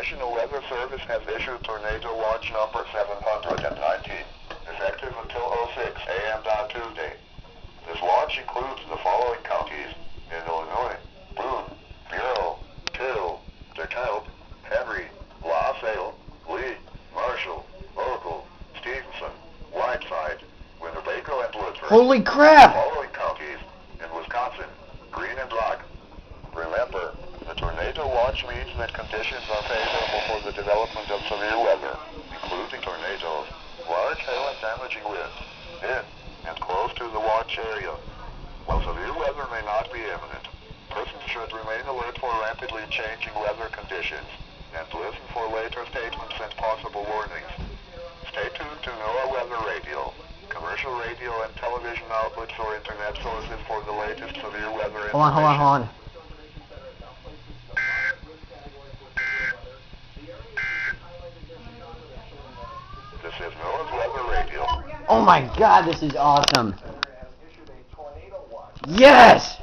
National Weather Service has issued Tornado Watch number 719, effective until 06 a.m. on Tuesday. This watch includes the following counties in Illinois: Boone, Bureau, Till, DeKalb, Henry, LaSalle, Lee, Marshall, Ogle, Stevenson, Whiteside, Winnebago, and Woodford. Holy crap! The following counties in Wisconsin: Green and Rock. Remember, the tornado watch means that conditions are favorable for the development of severe weather, including tornadoes, large hail and damaging winds, in and close to the watch area. While severe weather may not be imminent, persons should remain alert for rapidly changing weather conditions and listen for later statements and possible warnings. Stay tuned to NOAA Weather Radio, commercial radio and television outlets or internet sources for the latest severe weather information. Hold on. This is NOAA's Weather Radio. Oh my god, this is awesome. Yes!